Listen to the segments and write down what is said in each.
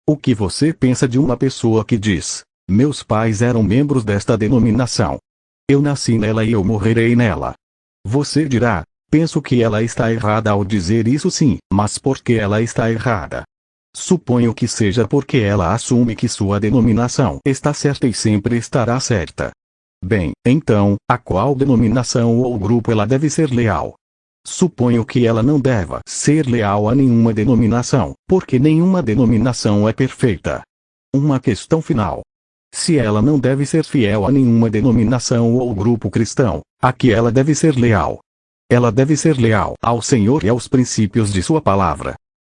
O que você pensa de uma pessoa que diz: meus pais eram membros desta denominação. Eu nasci nela e eu morrerei nela. Você dirá: penso que ela está errada ao dizer isso, sim, mas por que ela está errada? Suponho que seja porque ela assume que sua denominação está certa e sempre estará certa. Bem, então, a qual denominação ou grupo ela deve ser leal? Suponho que ela não deva ser leal a nenhuma denominação, porque nenhuma denominação é perfeita. Uma questão final. Se ela não deve ser fiel a nenhuma denominação ou grupo cristão, a que ela deve ser leal? Ela deve ser leal ao Senhor e aos princípios de sua palavra.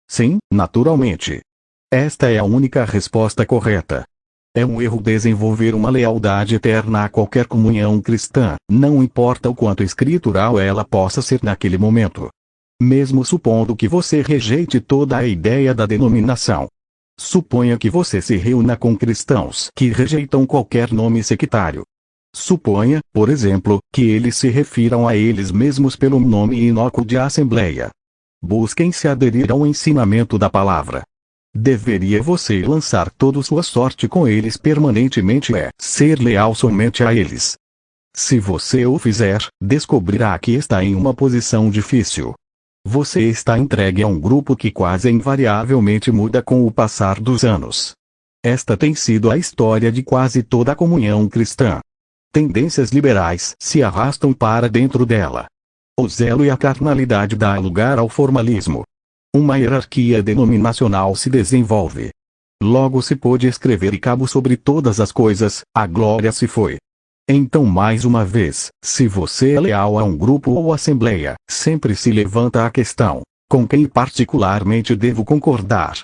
Sim, naturalmente. Esta é a única resposta correta. É um erro desenvolver uma lealdade eterna a qualquer comunhão cristã, não importa o quanto escritural ela possa ser naquele momento. Mesmo supondo que você rejeite toda a ideia da denominação. Suponha que você se reúna com cristãos que rejeitam qualquer nome sectário. Suponha, por exemplo, que eles se refiram a eles mesmos pelo nome inócuo de assembleia. Busquem se aderir ao ensinamento da palavra. Deveria você lançar toda sua sorte com eles permanentemente ser leal somente a eles. Se você o fizer, descobrirá que está em uma posição difícil. Você está entregue a um grupo que quase invariavelmente muda com o passar dos anos. Esta tem sido a história de quase toda a comunhão cristã. Tendências liberais se arrastam para dentro dela. O zelo e a carnalidade dão lugar ao formalismo. Uma hierarquia denominacional se desenvolve. Logo se pôde escrever e cabo sobre todas as coisas, a glória se foi. Então mais uma vez, se você é leal a um grupo ou assembleia, sempre se levanta a questão: com quem particularmente devo concordar?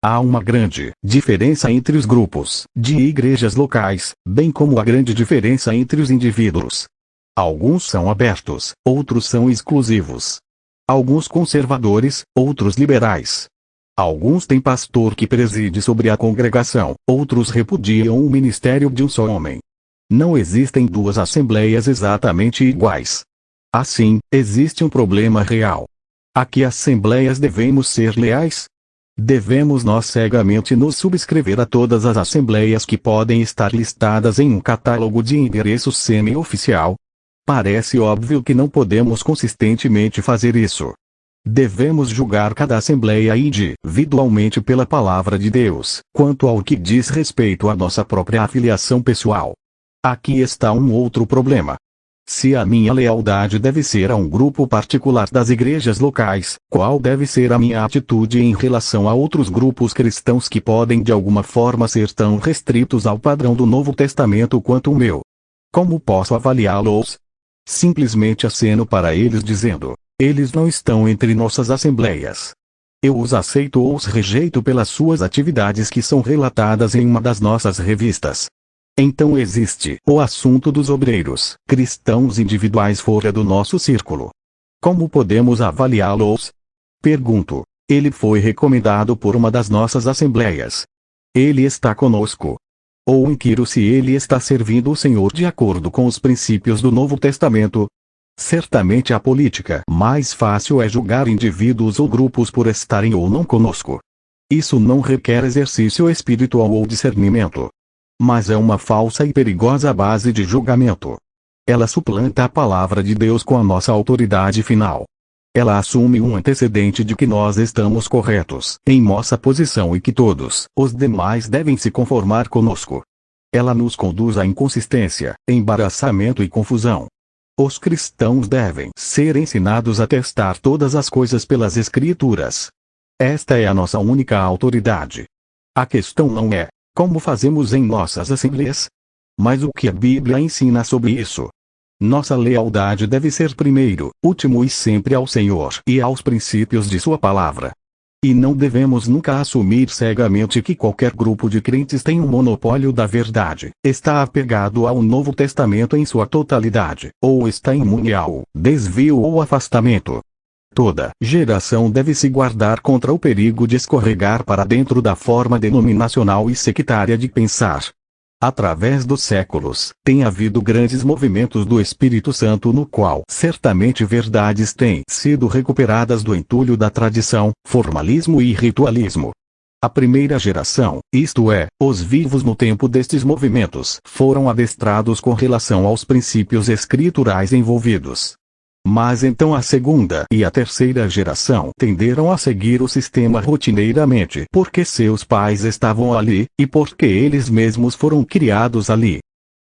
Há uma grande diferença entre os grupos de igrejas locais, bem como a grande diferença entre os indivíduos. Alguns são abertos, outros são exclusivos. Alguns conservadores, outros liberais. Alguns têm pastor que preside sobre a congregação, outros repudiam o ministério de um só homem. Não existem duas assembleias exatamente iguais. Assim, existe um problema real. A que assembleias devemos ser leais? Devemos nós cegamente nos subscrever a todas as assembleias que podem estar listadas em um catálogo de endereços semi-oficial? Parece óbvio que não podemos consistentemente fazer isso. Devemos julgar cada assembleia individualmente pela palavra de Deus, quanto ao que diz respeito à nossa própria afiliação pessoal. Aqui está um outro problema. Se a minha lealdade deve ser a um grupo particular das igrejas locais, qual deve ser a minha atitude em relação a outros grupos cristãos que podem de alguma forma ser tão restritos ao padrão do Novo Testamento quanto o meu? Como posso avaliá-los? Simplesmente aceno para eles dizendo: eles não estão entre nossas assembleias. Eu os aceito ou os rejeito pelas suas atividades que são relatadas em uma das nossas revistas. Então existe o assunto dos obreiros cristãos individuais fora do nosso círculo. Como podemos avaliá-los? Pergunto: ele foi recomendado por uma das nossas assembleias. Ele está conosco. Ou inquiro se ele está servindo o Senhor de acordo com os princípios do Novo Testamento. Certamente a política mais fácil é julgar indivíduos ou grupos por estarem ou não conosco. Isso não requer exercício espiritual ou discernimento. Mas é uma falsa e perigosa base de julgamento. Ela suplanta a palavra de Deus com a nossa autoridade final. Ela assume um antecedente de que nós estamos corretos em nossa posição e que todos os demais devem se conformar conosco. Ela nos conduz à inconsistência, embaraçamento e confusão. Os cristãos devem ser ensinados a testar todas as coisas pelas Escrituras. Esta é a nossa única autoridade. A questão não é como fazemos em nossas assembleias, mas o que a Bíblia ensina sobre isso. Nossa lealdade deve ser primeiro, último e sempre ao Senhor e aos princípios de sua palavra. E não devemos nunca assumir cegamente que qualquer grupo de crentes tem um monopólio da verdade, está apegado ao Novo Testamento em sua totalidade, ou está imune ao desvio ou afastamento. Toda geração deve se guardar contra o perigo de escorregar para dentro da forma denominacional e sectária de pensar. Através dos séculos, tem havido grandes movimentos do Espírito Santo no qual certamente verdades têm sido recuperadas do entulho da tradição, formalismo e ritualismo. A primeira geração, isto é, os vivos no tempo destes movimentos, foram adestrados com relação aos princípios escriturais envolvidos. Mas então a segunda e a terceira geração tenderam a seguir o sistema rotineiramente porque seus pais estavam ali, e porque eles mesmos foram criados ali.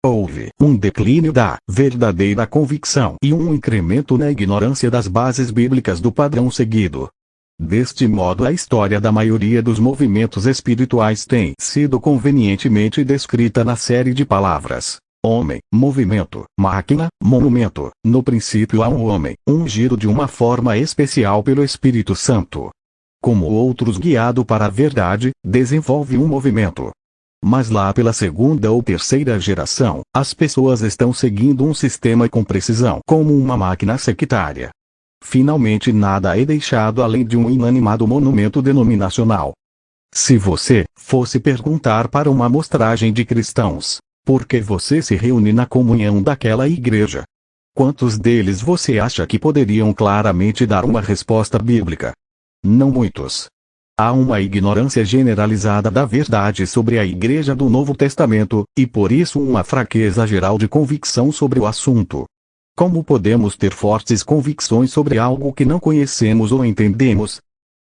Houve um declínio da verdadeira convicção e um incremento na ignorância das bases bíblicas do padrão seguido. Deste modo, a história da maioria dos movimentos espirituais tem sido convenientemente descrita na série de palavras: homem, movimento, máquina, monumento. No princípio há um homem, ungido de uma forma especial pelo Espírito Santo. Como outros guiado para a verdade, desenvolve um movimento. Mas lá pela segunda ou terceira geração, as pessoas estão seguindo um sistema com precisão, como uma máquina sectária. Finalmente nada é deixado além de um inanimado monumento denominacional. Se você fosse perguntar para uma amostragem de cristãos, por que você se reúne na comunhão daquela igreja? Quantos deles você acha que poderiam claramente dar uma resposta bíblica? Não muitos. Há uma ignorância generalizada da verdade sobre a Igreja do Novo Testamento, e por isso uma fraqueza geral de convicção sobre o assunto. Como podemos ter fortes convicções sobre algo que não conhecemos ou entendemos?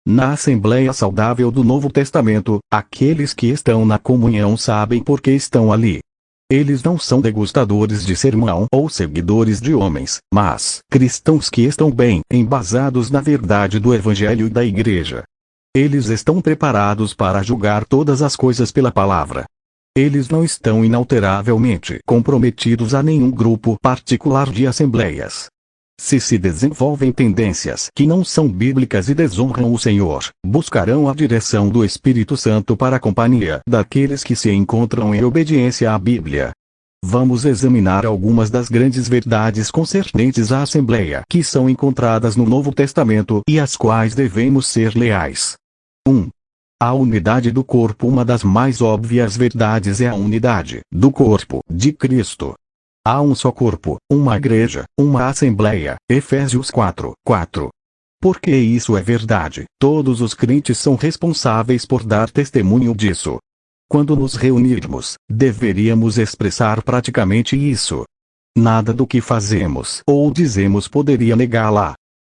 Na Assembleia Saudável do Novo Testamento, aqueles que estão na comunhão sabem por que estão ali. Eles não são degustadores de sermão ou seguidores de homens, mas cristãos que estão bem embasados na verdade do Evangelho e da Igreja. Eles estão preparados para julgar todas as coisas pela palavra. Eles não estão inalteravelmente comprometidos a nenhum grupo particular de assembleias. Se desenvolvem tendências que não são bíblicas e desonram o Senhor, buscarão a direção do Espírito Santo para a companhia daqueles que se encontram em obediência à Bíblia. Vamos examinar algumas das grandes verdades concernentes à Assembleia que são encontradas no Novo Testamento e às quais devemos ser leais. 1. A unidade do corpo. Uma das mais óbvias verdades é a unidade do corpo de Cristo. Há um só corpo, uma igreja, uma assembleia. Efésios 4:4. Porque isso é verdade, todos os crentes são responsáveis por dar testemunho disso. Quando nos reunirmos, deveríamos expressar praticamente isso. Nada do que fazemos ou dizemos poderia negá-la.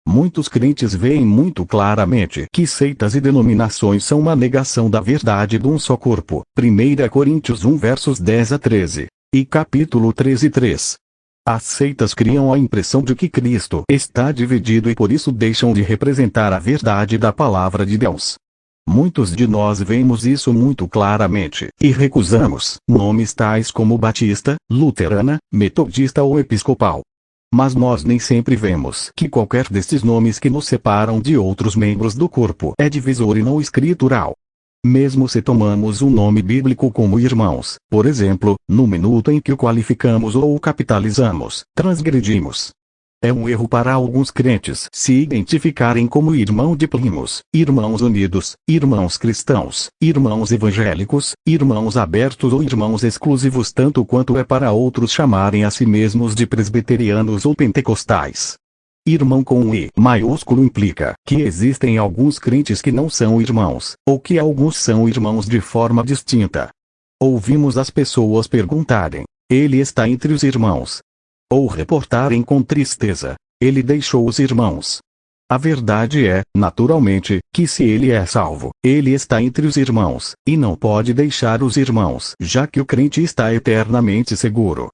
Muitos crentes veem muito claramente que seitas e denominações são uma negação da verdade de um só corpo. 1 Coríntios 1 versos 10 a 13. E capítulo 13:3. As seitas criam a impressão de que Cristo está dividido e por isso deixam de representar a verdade da palavra de Deus. Muitos de nós vemos isso muito claramente, e recusamos nomes tais como batista, luterana, metodista ou episcopal. Mas nós nem sempre vemos que qualquer destes nomes que nos separam de outros membros do corpo é divisor e não escritural. Mesmo se tomamos um nome bíblico como irmãos, por exemplo, no minuto em que o qualificamos ou o capitalizamos, transgredimos. É um erro para alguns crentes se identificarem como irmão de primos, irmãos unidos, irmãos cristãos, irmãos evangélicos, irmãos abertos ou irmãos exclusivos, tanto quanto é para outros chamarem a si mesmos de presbiterianos ou pentecostais. Irmão com um I maiúsculo implica que existem alguns crentes que não são irmãos, ou que alguns são irmãos de forma distinta. Ouvimos as pessoas perguntarem: ele está entre os irmãos? Ou reportarem com tristeza: ele deixou os irmãos. A verdade é, naturalmente, que se ele é salvo, ele está entre os irmãos, e não pode deixar os irmãos, já que o crente está eternamente seguro.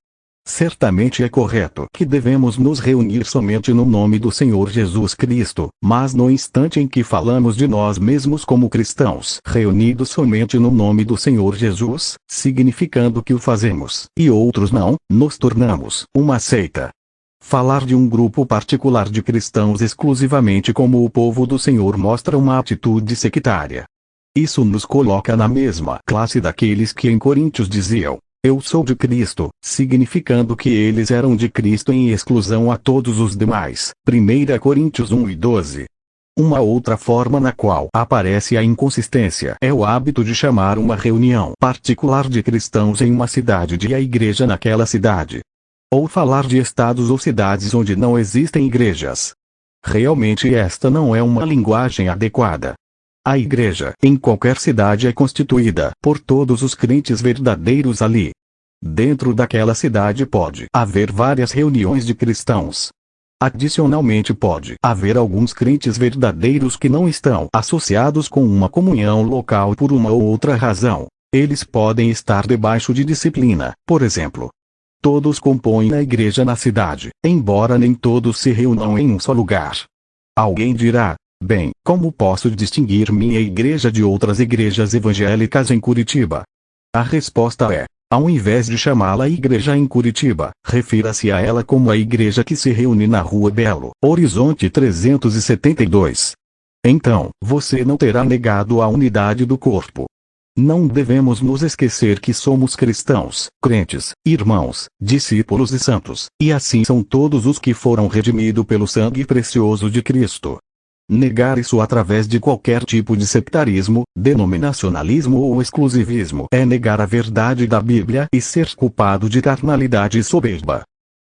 Certamente é correto que devemos nos reunir somente no nome do Senhor Jesus Cristo, mas no instante em que falamos de nós mesmos como cristãos reunidos somente no nome do Senhor Jesus, significando que o fazemos, e outros não, nos tornamos uma seita. Falar de um grupo particular de cristãos exclusivamente como o povo do Senhor mostra uma atitude sectária. Isso nos coloca na mesma classe daqueles que em Coríntios diziam: eu sou de Cristo, significando que eles eram de Cristo em exclusão a todos os demais. 1 Coríntios 1:12. Uma outra forma na qual aparece a inconsistência é o hábito de chamar uma reunião particular de cristãos em uma cidade de a igreja naquela cidade. Ou falar de estados ou cidades onde não existem igrejas. Realmente esta não é uma linguagem adequada. A igreja em qualquer cidade é constituída por todos os crentes verdadeiros ali. Dentro daquela cidade pode haver várias reuniões de cristãos. Adicionalmente pode haver alguns crentes verdadeiros que não estão associados com uma comunhão local por uma ou outra razão. Eles podem estar debaixo de disciplina, por exemplo. Todos compõem a igreja na cidade, embora nem todos se reúnam em um só lugar. Alguém dirá: bem, como posso distinguir minha igreja de outras igrejas evangélicas em Curitiba? A resposta é: ao invés de chamá-la igreja em Curitiba, refira-se a ela como a igreja que se reúne na Rua Belo Horizonte 372. Então, você não terá negado a unidade do corpo. Não devemos nos esquecer que somos cristãos, crentes, irmãos, discípulos e santos, e assim são todos os que foram redimidos pelo sangue precioso de Cristo. Negar isso através de qualquer tipo de sectarismo, denominacionalismo ou exclusivismo é negar a verdade da Bíblia e ser culpado de carnalidade e soberba.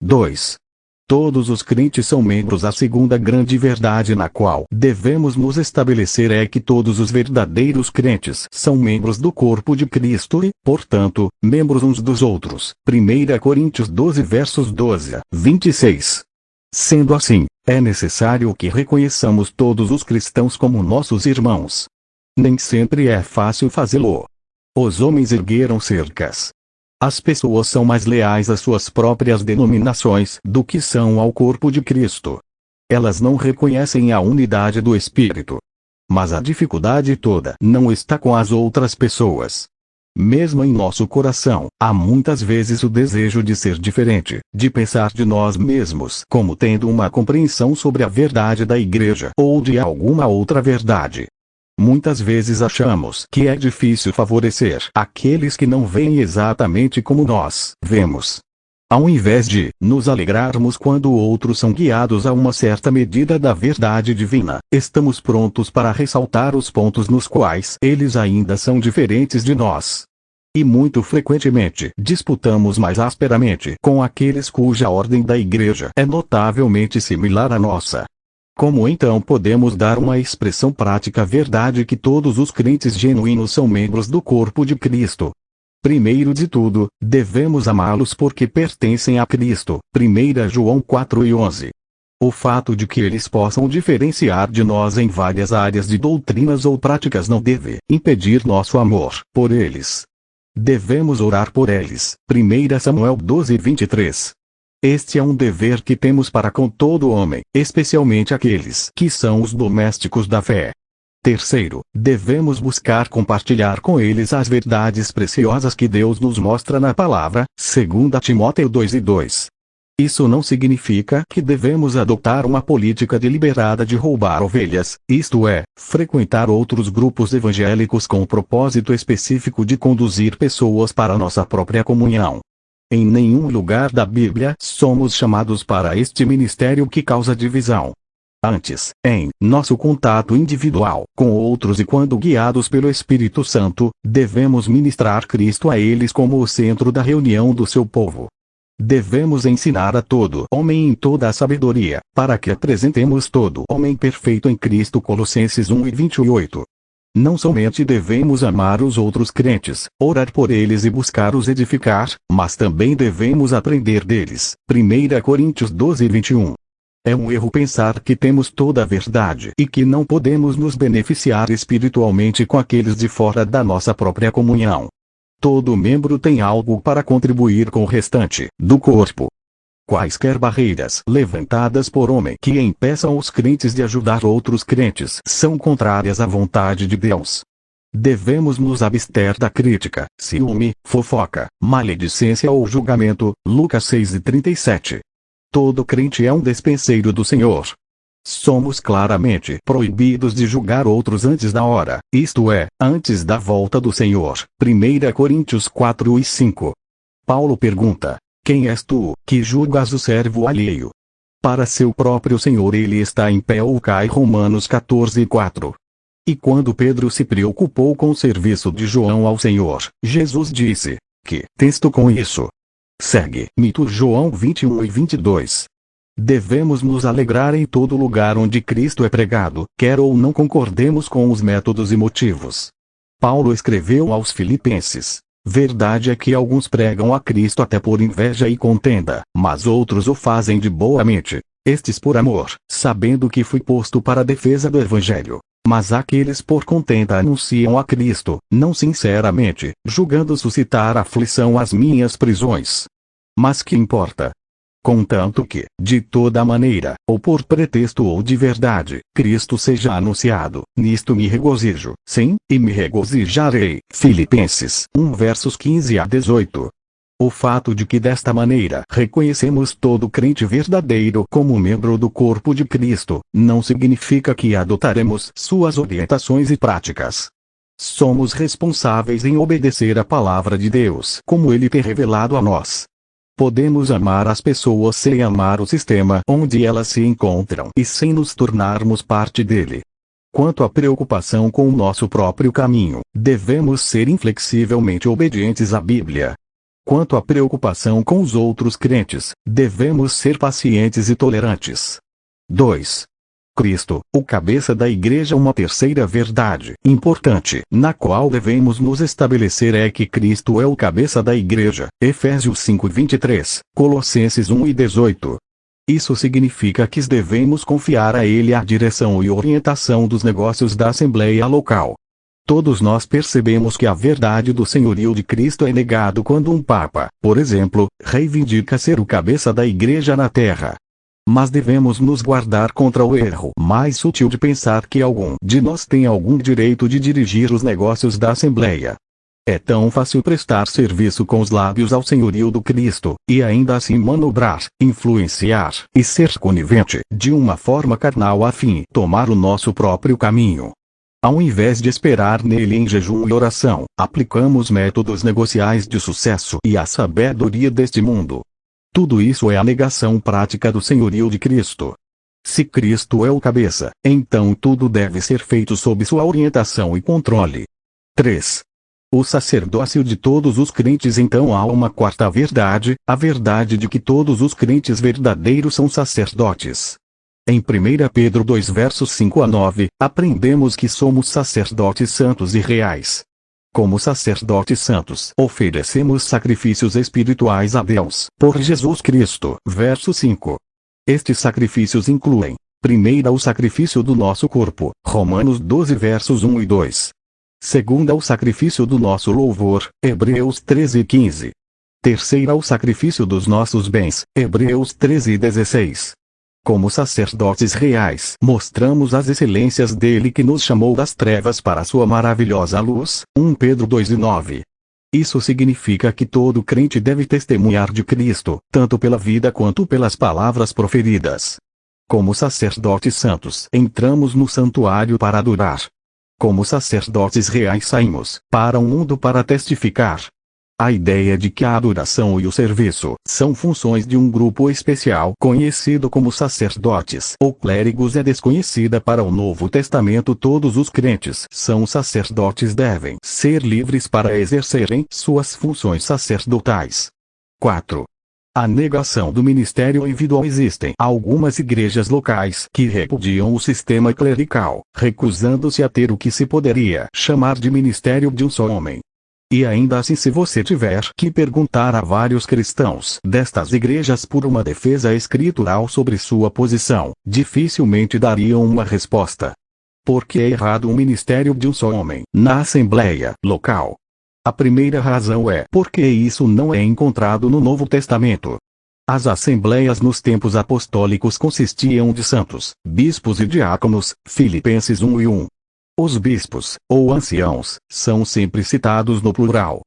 2. Todos os crentes são membros. A segunda grande verdade na qual devemos nos estabelecer é que todos os verdadeiros crentes são membros do corpo de Cristo e, portanto, membros uns dos outros. 1 Coríntios 12 versos 12 a 26. Sendo assim, é necessário que reconheçamos todos os cristãos como nossos irmãos. Nem sempre é fácil fazê-lo. Os homens ergueram cercas. As pessoas são mais leais às suas próprias denominações do que são ao corpo de Cristo. Elas não reconhecem a unidade do Espírito. Mas a dificuldade toda não está com as outras pessoas. Mesmo em nosso coração, há muitas vezes o desejo de ser diferente, de pensar de nós mesmos como tendo uma compreensão sobre a verdade da igreja ou de alguma outra verdade. Muitas vezes achamos que é difícil favorecer aqueles que não veem exatamente como nós vemos. Ao invés de nos alegrarmos quando outros são guiados a uma certa medida da verdade divina, estamos prontos para ressaltar os pontos nos quais eles ainda são diferentes de nós. E muito frequentemente disputamos mais asperamente com aqueles cuja ordem da igreja é notavelmente similar à nossa. Como então podemos dar uma expressão prática à verdade que todos os crentes genuínos são membros do corpo de Cristo? Primeiro de tudo, devemos amá-los porque pertencem a Cristo. 1 João 4:11. O fato de que eles possam diferenciar de nós em várias áreas de doutrinas ou práticas não deve impedir nosso amor por eles. Devemos orar por eles. 1 Samuel 12:23. Este é um dever que temos para com todo homem, especialmente aqueles que são os domésticos da fé. Terceiro, devemos buscar compartilhar com eles as verdades preciosas que Deus nos mostra na palavra, 2 Timóteo 2:2. Isso não significa que devemos adotar uma política deliberada de roubar ovelhas, isto é, frequentar outros grupos evangélicos com o propósito específico de conduzir pessoas para nossa própria comunhão. Em nenhum lugar da Bíblia somos chamados para este ministério que causa divisão. Antes, em nosso contato individual com outros e quando guiados pelo Espírito Santo, devemos ministrar Cristo a eles como o centro da reunião do seu povo. Devemos ensinar a todo homem em toda a sabedoria, para que apresentemos todo homem perfeito em Cristo. Colossenses 1:28. Não somente devemos amar os outros crentes, orar por eles e buscar os edificar, mas também devemos aprender deles. 1 Coríntios 12:21. É um erro pensar que temos toda a verdade e que não podemos nos beneficiar espiritualmente com aqueles de fora da nossa própria comunhão. Todo membro tem algo para contribuir com o restante do corpo. Quaisquer barreiras levantadas por homem que impeçam os crentes de ajudar outros crentes são contrárias à vontade de Deus. Devemos nos abster da crítica, ciúme, fofoca, maledicência ou julgamento. Lucas 6:37. Todo crente é um despenseiro do Senhor. Somos claramente proibidos de julgar outros antes da hora, isto é, antes da volta do Senhor. 1 Coríntios 4:5. Paulo pergunta: quem és tu, que julgas o servo alheio? Para seu próprio Senhor ele está em pé ou cai. Romanos 14:4. E quando Pedro se preocupou com o serviço de João ao Senhor, Jesus disse: que tens tu com isso? Segue-me. João 21:22. Devemos nos alegrar em todo lugar onde Cristo é pregado, quer ou não concordemos com os métodos e motivos. Paulo escreveu aos Filipenses: verdade é que alguns pregam a Cristo até por inveja e contenda, mas outros o fazem de boa mente, estes por amor, sabendo que fui posto para a defesa do Evangelho. Mas aqueles por contenda anunciam a Cristo, não sinceramente, julgando suscitar aflição às minhas prisões. Mas que importa? Contanto que, de toda maneira, ou por pretexto ou de verdade, Cristo seja anunciado, nisto me regozijo, sim, e me regozijarei. Filipenses 1 versos 15 a 18. O fato de que desta maneira reconhecemos todo crente verdadeiro como membro do corpo de Cristo, não significa que adotaremos suas orientações e práticas. Somos responsáveis em obedecer a palavra de Deus como Ele tem revelado a nós. Podemos amar as pessoas sem amar o sistema onde elas se encontram e sem nos tornarmos parte dele. Quanto à preocupação com o nosso próprio caminho, devemos ser inflexivelmente obedientes à Bíblia. Quanto à preocupação com os outros crentes, devemos ser pacientes e tolerantes. 2. Cristo, o cabeça da igreja. Uma terceira verdade importante, na qual devemos nos estabelecer, é que Cristo é o cabeça da igreja. Efésios 5:23, Colossenses 1:18. Isso significa que devemos confiar a Ele a direção e orientação dos negócios da Assembleia local. Todos nós percebemos que a verdade do senhorio de Cristo é negado quando um Papa, por exemplo, reivindica ser o cabeça da igreja na terra. Mas devemos nos guardar contra o erro mais sutil de pensar que algum de nós tem algum direito de dirigir os negócios da Assembleia. É tão fácil prestar serviço com os lábios ao senhorio do Cristo, e ainda assim manobrar, influenciar e ser conivente de uma forma carnal a fim de tomar o nosso próprio caminho. Ao invés de esperar nele em jejum e oração, aplicamos métodos negociais de sucesso e a sabedoria deste mundo. Tudo isso é a negação prática do senhorio de Cristo. Se Cristo é o cabeça, então tudo deve ser feito sob sua orientação e controle. 3. O sacerdócio de todos os crentes. Então há uma quarta verdade, a verdade de que todos os crentes verdadeiros são sacerdotes. Em 1 Pedro 2 versos 5 a 9, aprendemos que somos sacerdotes santos e reais. Como sacerdotes santos, oferecemos sacrifícios espirituais a Deus, por Jesus Cristo. Verso 5. Estes sacrifícios incluem: primeira, o sacrifício do nosso corpo, Romanos 12 versos 1 e 2. Segunda, o sacrifício do nosso louvor, Hebreus 13 e 15. Terceira, o sacrifício dos nossos bens, Hebreus 13 e 16. Como sacerdotes reais, mostramos as excelências dele que nos chamou das trevas para a sua maravilhosa luz. 1 Pedro 2 e 9. Isso significa que todo crente deve testemunhar de Cristo, tanto pela vida quanto pelas palavras proferidas. Como sacerdotes santos, entramos no santuário para adorar. Como sacerdotes reais, saímos para o mundo para testificar. A ideia de que a adoração e o serviço são funções de um grupo especial conhecido como sacerdotes ou clérigos é desconhecida para o Novo Testamento. Todos os crentes são sacerdotes, devem ser livres para exercerem suas funções sacerdotais. 4. A negação do ministério individual. Existem algumas igrejas locais que repudiam o sistema clerical, recusando-se a ter o que se poderia chamar de ministério de um só homem. E ainda assim, se você tiver que perguntar a vários cristãos destas igrejas por uma defesa escritural sobre sua posição, dificilmente dariam uma resposta. Porque é errado um ministério de um só homem na Assembleia local? A primeira razão é porque isso não é encontrado no Novo Testamento. As assembleias nos tempos apostólicos consistiam de santos, bispos e diáconos, Filipenses 1 e 1. Os bispos, ou anciãos, são sempre citados no plural.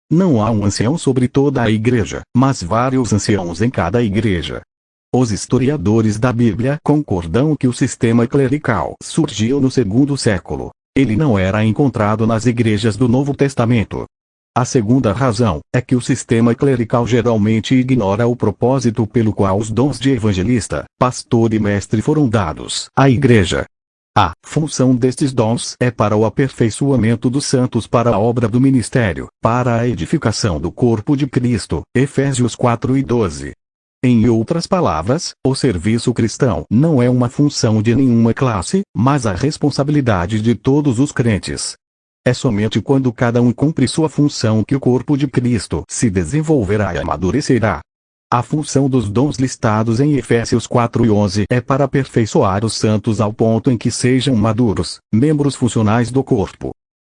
Não há um ancião sobre toda a igreja, mas vários anciãos em cada igreja. Os historiadores da Bíblia concordam que o sistema clerical surgiu no segundo século. Ele não era encontrado nas igrejas do Novo Testamento. A segunda razão é que o sistema clerical geralmente ignora o propósito pelo qual os dons de evangelista, pastor e mestre foram dados à igreja. A função destes dons é para o aperfeiçoamento dos santos, para a obra do ministério, para a edificação do corpo de Cristo. Efésios 4 e 12. Em outras palavras, o serviço cristão não é uma função de nenhuma classe, mas a responsabilidade de todos os crentes. É somente quando cada um cumpre sua função que o corpo de Cristo se desenvolverá e amadurecerá. A função dos dons listados em Efésios 4:11 é para aperfeiçoar os santos ao ponto em que sejam maduros, membros funcionais do corpo.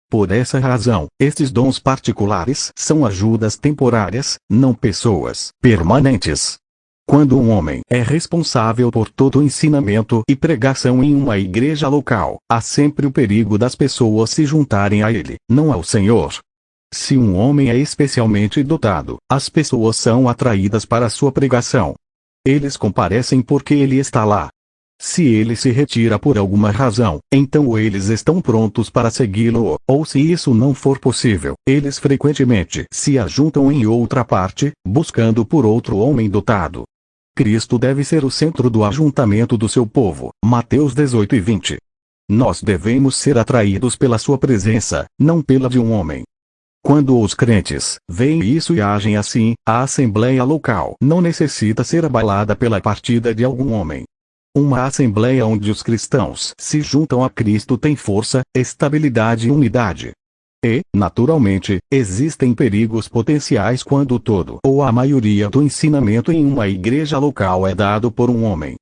Por essa razão, estes dons particulares são ajudas temporárias, não pessoas permanentes. Quando um homem é responsável por todo o ensinamento e pregação em uma igreja local, há sempre o perigo das pessoas se juntarem a ele, não ao Senhor. Se um homem é especialmente dotado, as pessoas são atraídas para sua pregação. Eles comparecem porque ele está lá. Se ele se retira por alguma razão, então eles estão prontos para segui-lo, ou se isso não for possível, eles frequentemente se ajuntam em outra parte, buscando por outro homem dotado. Cristo deve ser o centro do ajuntamento do seu povo. Mateus 18:20. Nós devemos ser atraídos pela sua presença, não pela de um homem. Quando os crentes veem isso e agem assim, a assembleia local não necessita ser abalada pela partida de algum homem. Uma assembleia onde os cristãos se juntam a Cristo tem força, estabilidade e unidade. E, naturalmente, existem perigos potenciais quando todo ou a maioria do ensinamento em uma igreja local é dado por um homem.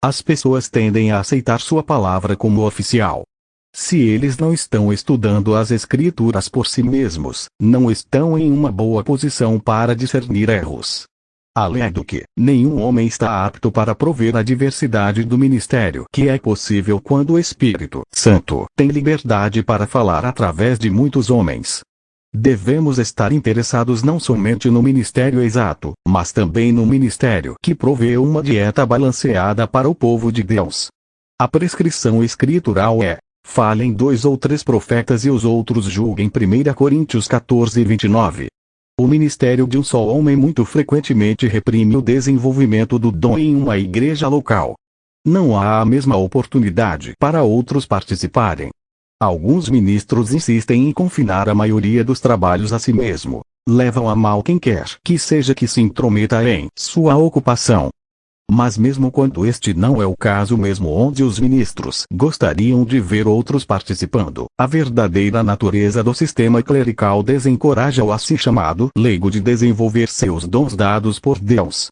As pessoas tendem a aceitar sua palavra como oficial. Se eles não estão estudando as Escrituras por si mesmos, não estão em uma boa posição para discernir erros. Além do que, nenhum homem está apto para prover a diversidade do ministério que é possível quando o Espírito Santo tem liberdade para falar através de muitos homens. Devemos estar interessados não somente no ministério exato, mas também no ministério que provê uma dieta balanceada para o povo de Deus. A prescrição escritural é: falem 2 ou 3 profetas e os outros julguem. 1 Coríntios 14:29. O ministério de um só homem muito frequentemente reprime o desenvolvimento do dom em uma igreja local. Não há a mesma oportunidade para outros participarem. Alguns ministros insistem em confinar a maioria dos trabalhos a si mesmo. Levam a mal quem quer que seja que se intrometa em sua ocupação. Mas mesmo quando este não é o caso, mesmo onde os ministros gostariam de ver outros participando, a verdadeira natureza do sistema clerical desencoraja o assim chamado leigo de desenvolver seus dons dados por Deus.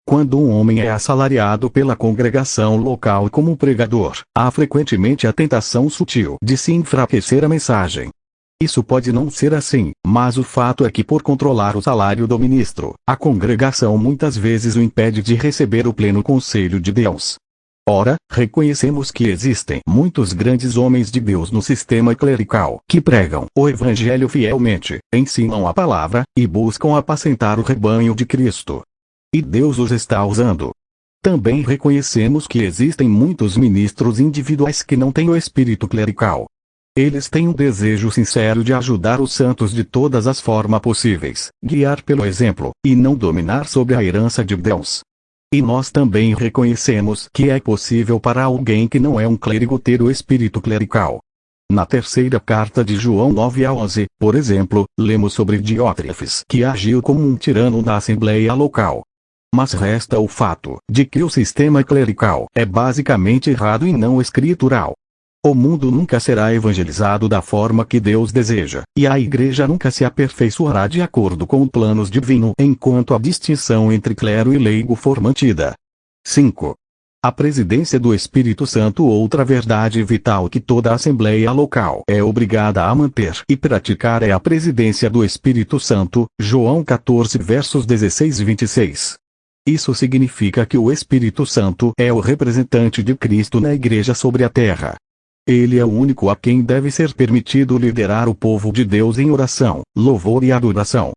Quando um homem é assalariado pela congregação local como pregador, há frequentemente a tentação sutil de se enfraquecer a mensagem. Isso pode não ser assim, mas o fato é que por controlar o salário do ministro, a congregação muitas vezes o impede de receber o pleno conselho de Deus. Ora, reconhecemos que existem muitos grandes homens de Deus no sistema clerical que pregam o evangelho fielmente, ensinam a palavra, e buscam apacentar o rebanho de Cristo. E Deus os está usando. Também reconhecemos que existem muitos ministros individuais que não têm o espírito clerical. Eles têm um desejo sincero de ajudar os santos de todas as formas possíveis, guiar pelo exemplo, e não dominar sobre a herança de Deus. E nós também reconhecemos que é possível para alguém que não é um clérigo ter o espírito clerical. Na terceira carta de João 9:11, por exemplo, lemos sobre Diótrefes que agiu como um tirano na assembleia local. Mas resta o fato de que o sistema clerical é basicamente errado e não escritural. O mundo nunca será evangelizado da forma que Deus deseja, e a igreja nunca se aperfeiçoará de acordo com planos divinos enquanto a distinção entre clero e leigo for mantida. 5. A presidência do Espírito Santo. Outra verdade vital que toda assembleia local é obrigada a manter e praticar é a presidência do Espírito Santo, João 14 versos 16 e 26. Isso significa que o Espírito Santo é o representante de Cristo na igreja sobre a terra. Ele é o único a quem deve ser permitido liderar o povo de Deus em oração, louvor e adoração.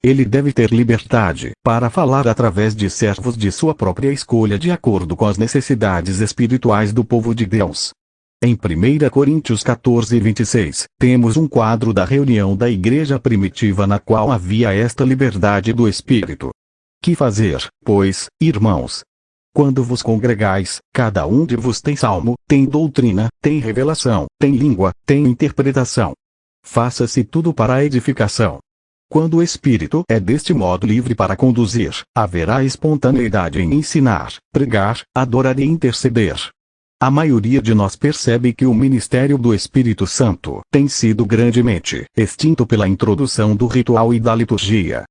Ele deve ter liberdade para falar através de servos de sua própria escolha de acordo com as necessidades espirituais do povo de Deus. Em 1 Coríntios 14:26, temos um quadro da reunião da igreja primitiva na qual havia esta liberdade do Espírito. Que fazer, pois, irmãos? Quando vos congregais, cada um de vos tem salmo, tem doutrina, tem revelação, tem língua, tem interpretação. Faça-se tudo para a edificação. Quando o espírito é deste modo livre para conduzir, haverá espontaneidade em ensinar, pregar, adorar e interceder. A maioria de nós percebe que o ministério do Espírito Santo tem sido grandemente extinto pela introdução do ritual e da liturgia.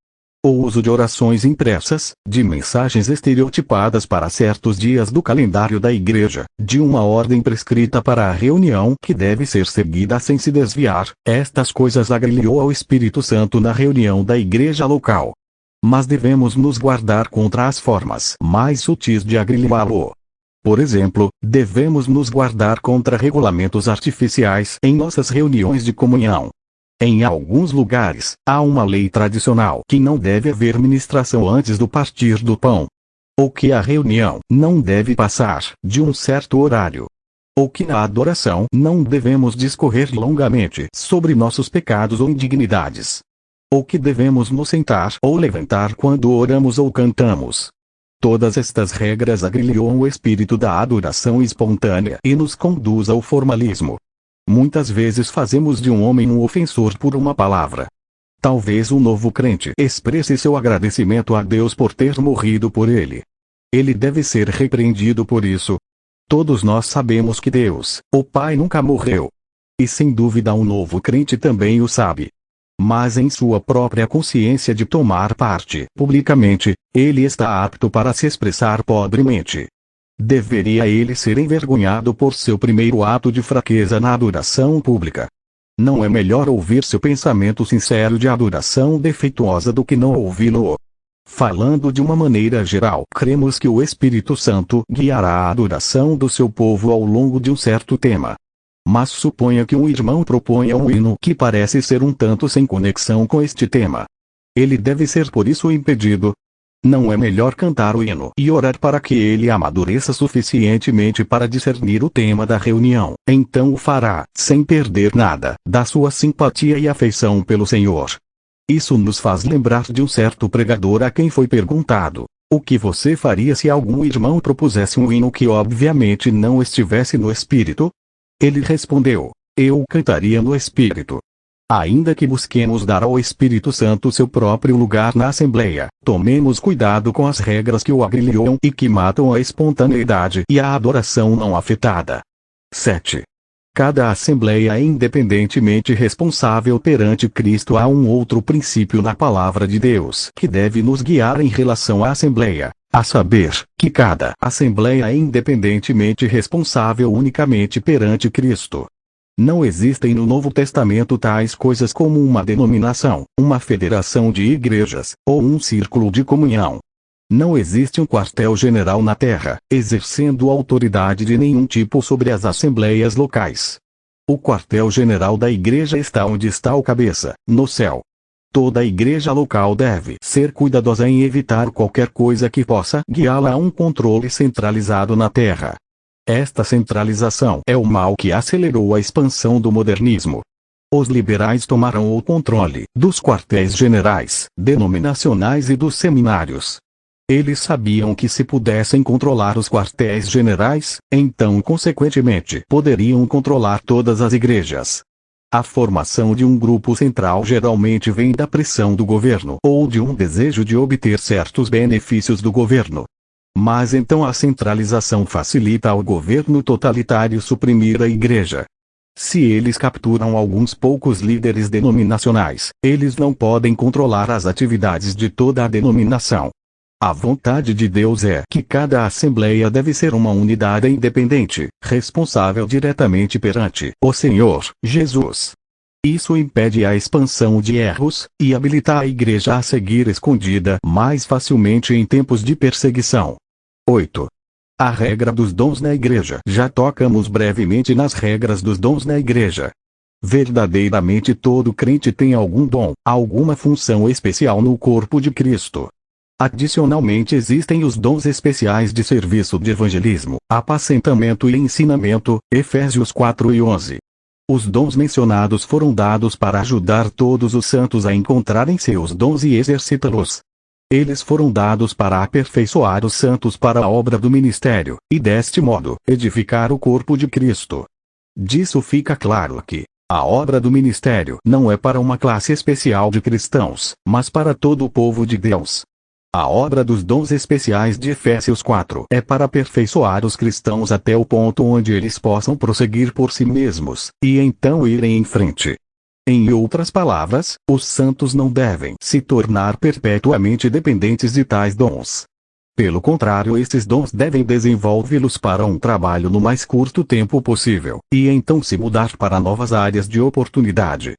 O uso de orações impressas, de mensagens estereotipadas para certos dias do calendário da igreja, de uma ordem prescrita para a reunião que deve ser seguida sem se desviar, estas coisas agrilhou ao Espírito Santo na reunião da igreja local. Mas devemos nos guardar contra as formas mais sutis de agrilhá-lo. Por exemplo, devemos nos guardar contra regulamentos artificiais em nossas reuniões de comunhão. Em alguns lugares, há uma lei tradicional que não deve haver ministração antes do partir do pão. Ou que a reunião não deve passar de um certo horário. Ou que na adoração não devemos discorrer longamente sobre nossos pecados ou indignidades. Ou que devemos nos sentar ou levantar quando oramos ou cantamos. Todas estas regras agrilhoam o espírito da adoração espontânea e nos conduz ao formalismo. Muitas vezes fazemos de um homem um ofensor por uma palavra. Talvez um novo crente expresse seu agradecimento a Deus por ter morrido por ele. Ele deve ser repreendido por isso. Todos nós sabemos que Deus, o Pai, nunca morreu. E sem dúvida um novo crente também o sabe. Mas em sua própria consciência de tomar parte publicamente, ele está apto para se expressar pobremente. Deveria ele ser envergonhado por seu primeiro ato de fraqueza na adoração pública? Não é melhor ouvir seu pensamento sincero de adoração defeituosa do que não ouvi-lo? Falando de uma maneira geral, cremos que o Espírito Santo guiará a adoração do seu povo ao longo de um certo tema. Mas suponha que um irmão proponha um hino que parece ser um tanto sem conexão com este tema. Ele deve ser por isso impedido? Não é melhor cantar o hino e orar para que ele amadureça suficientemente para discernir o tema da reunião? Então o fará, sem perder nada da sua simpatia e afeição pelo Senhor. Isso nos faz lembrar de um certo pregador a quem foi perguntado: o que você faria se algum irmão propusesse um hino que obviamente não estivesse no espírito? Ele respondeu: eu cantaria no espírito. Ainda que busquemos dar ao Espírito Santo seu próprio lugar na Assembleia, tomemos cuidado com as regras que o agrilhoam e que matam a espontaneidade e a adoração não afetada. 7. Cada Assembleia é independentemente responsável perante Cristo. Há um outro princípio na Palavra de Deus que deve nos guiar em relação à Assembleia, a saber, que cada Assembleia é independentemente responsável unicamente perante Cristo. Não existem no Novo Testamento tais coisas como uma denominação, uma federação de igrejas, ou um círculo de comunhão. Não existe um quartel-general na terra, exercendo autoridade de nenhum tipo sobre as assembleias locais. O quartel-general da igreja está onde está o cabeça, no céu. Toda a igreja local deve ser cuidadosa em evitar qualquer coisa que possa guiá-la a um controle centralizado na terra. Esta centralização é o mal que acelerou a expansão do modernismo. Os liberais tomaram o controle dos quartéis generais, denominacionais e dos seminários. Eles sabiam que se pudessem controlar os quartéis generais, então consequentemente poderiam controlar todas as igrejas. A formação de um grupo central geralmente vem da pressão do governo ou de um desejo de obter certos benefícios do governo. Mas então a centralização facilita ao governo totalitário suprimir a igreja. Se eles capturam alguns poucos líderes denominacionais, eles não podem controlar as atividades de toda a denominação. A vontade de Deus é que cada assembleia deve ser uma unidade independente, responsável diretamente perante o Senhor Jesus. Isso impede a expansão de erros, e habilita a igreja a seguir escondida mais facilmente em tempos de perseguição. 8. A regra dos dons na igreja. Já tocamos brevemente nas regras dos dons na igreja. Verdadeiramente todo crente tem algum dom, alguma função especial no corpo de Cristo. Adicionalmente existem os dons especiais de serviço de evangelismo, apacentamento e ensinamento, Efésios 4:11. Os dons mencionados foram dados para ajudar todos os santos a encontrarem seus dons e exercitá-los. Eles foram dados para aperfeiçoar os santos para a obra do ministério, e deste modo, edificar o corpo de Cristo. Disso fica claro que, A obra do ministério não é para uma classe especial de cristãos, mas para todo o povo de Deus. A obra dos dons especiais de Efésios 4 é para aperfeiçoar os cristãos até o ponto onde eles possam prosseguir por si mesmos, e então irem em frente. Em outras palavras, os santos não devem se tornar perpetuamente dependentes de tais dons. Pelo contrário, estes dons devem desenvolvê-los para um trabalho no mais curto tempo possível, e então se mudar para novas áreas de oportunidade.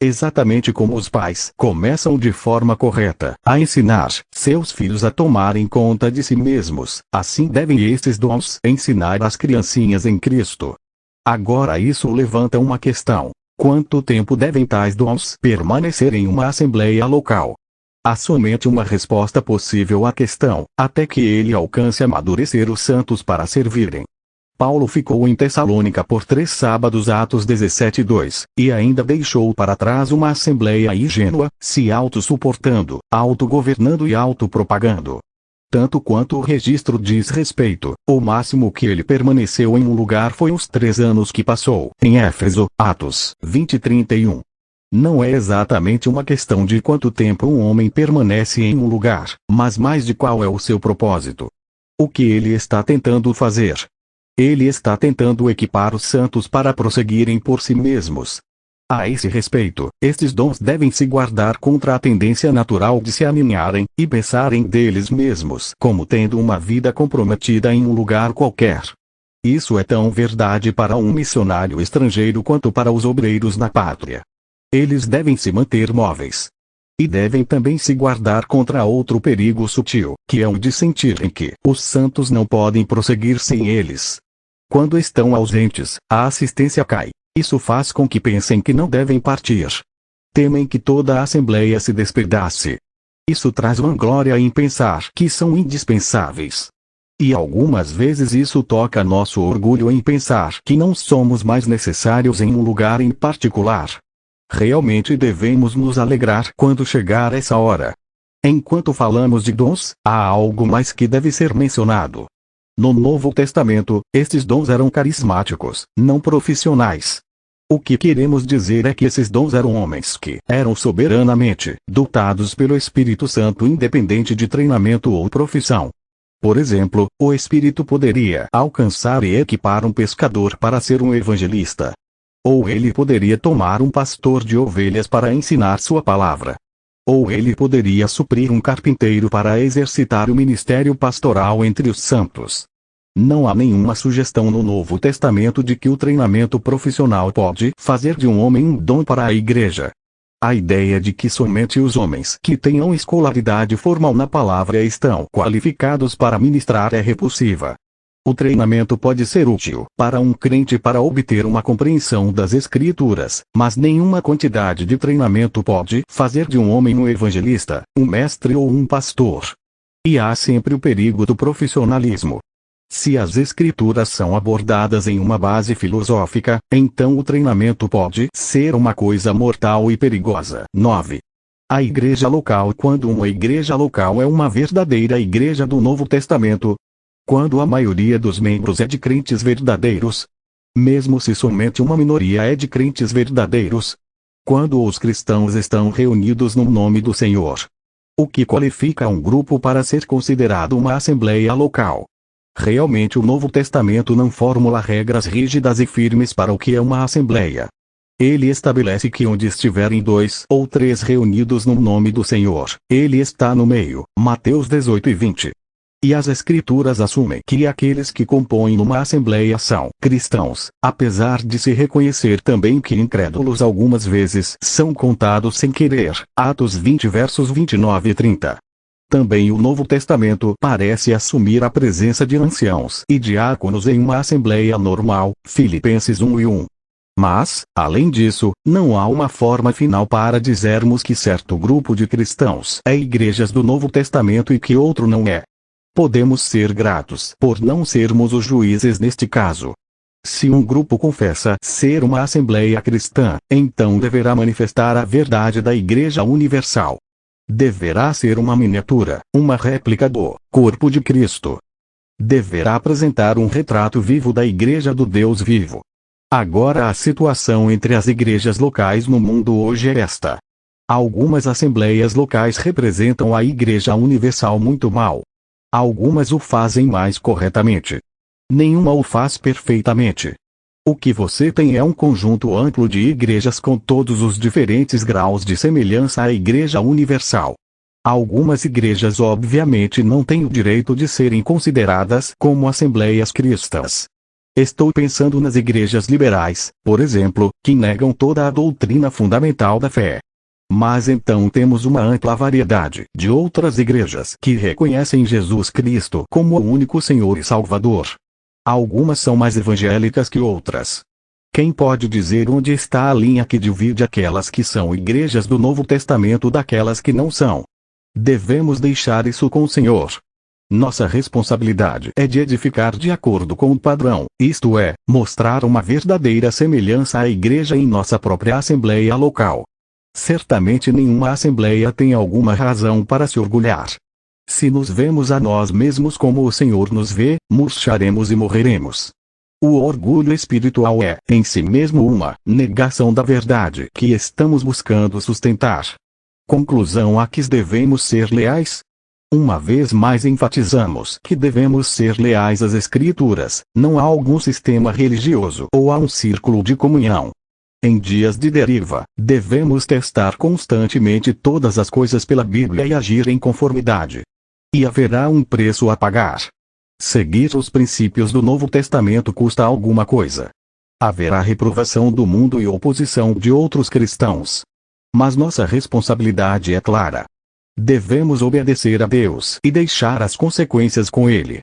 Exatamente como os pais começam de forma correta a ensinar seus filhos a tomarem conta de si mesmos, assim devem estes dons ensinar as criancinhas em Cristo. Agora isso levanta uma questão: quanto tempo devem tais dons permanecer em uma assembleia local? Há somente uma resposta possível à questão: até que ele alcance amadurecer os santos para servirem. Paulo ficou em Tessalônica por 3 sábados, Atos 17:2, e ainda deixou para trás uma assembleia ingênua, se autossuportando, autogovernando e autopropagando. Tanto quanto o registro diz respeito, o máximo que ele permaneceu em um lugar foi os 3 anos que passou em Éfeso, Atos 20:31. Não é exatamente uma questão de quanto tempo um homem permanece em um lugar, mas mais de qual é o seu propósito. O que ele está tentando fazer? Ele está tentando equipar os santos para prosseguirem por si mesmos. A esse respeito, estes dons devem se guardar contra a tendência natural de se aninharem e pensarem deles mesmos como tendo uma vida comprometida em um lugar qualquer. Isso é tão verdade para um missionário estrangeiro quanto para os obreiros na pátria. Eles devem se manter móveis. E devem também se guardar contra outro perigo sutil, que é o de sentirem que os santos não podem prosseguir sem eles. Quando estão ausentes, a assistência cai. Isso faz com que pensem que não devem partir. Temem que toda a assembleia se despedace. Isso traz vanglória em pensar que são indispensáveis. E algumas vezes isso toca nosso orgulho em pensar que não somos mais necessários em um lugar em particular. Realmente devemos nos alegrar quando chegar essa hora. Enquanto falamos de dons, há algo mais que deve ser mencionado. No Novo Testamento, estes dons eram carismáticos, não profissionais. O que queremos dizer é que esses dons eram homens que eram soberanamente dotados pelo Espírito Santo, independente de treinamento ou profissão. Por exemplo, o Espírito poderia alcançar e equipar um pescador para ser um evangelista. Ou ele poderia tomar um pastor de ovelhas para ensinar sua palavra. Ou ele poderia suprir um carpinteiro para exercitar o ministério pastoral entre os santos. Não há nenhuma sugestão no Novo Testamento de que o treinamento profissional pode fazer de um homem um dom para a igreja. A ideia de que somente os homens que tenham escolaridade formal na palavra estão qualificados para ministrar é repulsiva. O treinamento pode ser útil para um crente para obter uma compreensão das Escrituras, mas nenhuma quantidade de treinamento pode fazer de um homem um evangelista, um mestre ou um pastor. E há sempre o perigo do profissionalismo. Se as Escrituras são abordadas em uma base filosófica, então o treinamento pode ser uma coisa mortal e perigosa. 9. A igreja local. Quando uma igreja local é uma verdadeira igreja do Novo Testamento, quando a maioria dos membros é de crentes verdadeiros, mesmo se somente uma minoria é de crentes verdadeiros, quando os cristãos estão reunidos no nome do Senhor, o que qualifica um grupo para ser considerado uma assembleia local. Realmente o Novo Testamento não formula regras rígidas e firmes para o que é uma assembleia. Ele estabelece que onde estiverem 2 ou 3 reunidos no nome do Senhor, Ele está no meio. Mateus 18:20. E as Escrituras assumem que aqueles que compõem uma assembleia são cristãos, apesar de se reconhecer também que incrédulos algumas vezes são contados sem querer. Atos 20 versos 29 e 30. Também o Novo Testamento parece assumir a presença de anciãos e diáconos em uma assembleia normal. Filipenses 1:1. Mas, além disso, não há uma forma final para dizermos que certo grupo de cristãos é igrejas do Novo Testamento e que outro não é. Podemos ser gratos por não sermos os juízes neste caso. Se um grupo confessa ser uma assembleia cristã, então deverá manifestar a verdade da Igreja Universal. Deverá ser uma miniatura, uma réplica do corpo de Cristo. Deverá apresentar um retrato vivo da Igreja do Deus vivo. Agora a situação entre as igrejas locais no mundo hoje é esta. Algumas assembleias locais representam a Igreja Universal muito mal. Algumas o fazem mais corretamente. Nenhuma o faz perfeitamente. O que você tem é um conjunto amplo de igrejas com todos os diferentes graus de semelhança à Igreja Universal. Algumas igrejas obviamente não têm o direito de serem consideradas como assembleias cristãs. Estou pensando nas igrejas liberais, por exemplo, que negam toda a doutrina fundamental da fé. Mas então temos uma ampla variedade de outras igrejas que reconhecem Jesus Cristo como o único Senhor e Salvador. Algumas são mais evangélicas que outras. Quem pode dizer onde está a linha que divide aquelas que são igrejas do Novo Testamento daquelas que não são? Devemos deixar isso com o Senhor. Nossa responsabilidade é de edificar de acordo com o padrão, isto é, mostrar uma verdadeira semelhança à igreja em nossa própria assembleia local. Certamente nenhuma assembleia tem alguma razão para se orgulhar. Se nos vemos a nós mesmos como o Senhor nos vê, murcharemos e morreremos. O orgulho espiritual é, em si mesmo, uma negação da verdade que estamos buscando sustentar. Conclusão a que devemos ser leais? Uma vez mais enfatizamos que devemos ser leais às Escrituras, não a algum sistema religioso ou a um círculo de comunhão. Em dias de deriva, devemos testar constantemente todas as coisas pela Bíblia e agir em conformidade. E haverá um preço a pagar. Seguir os princípios do Novo Testamento custa alguma coisa. Haverá reprovação do mundo e oposição de outros cristãos. Mas nossa responsabilidade é clara. Devemos obedecer a Deus e deixar as consequências com Ele.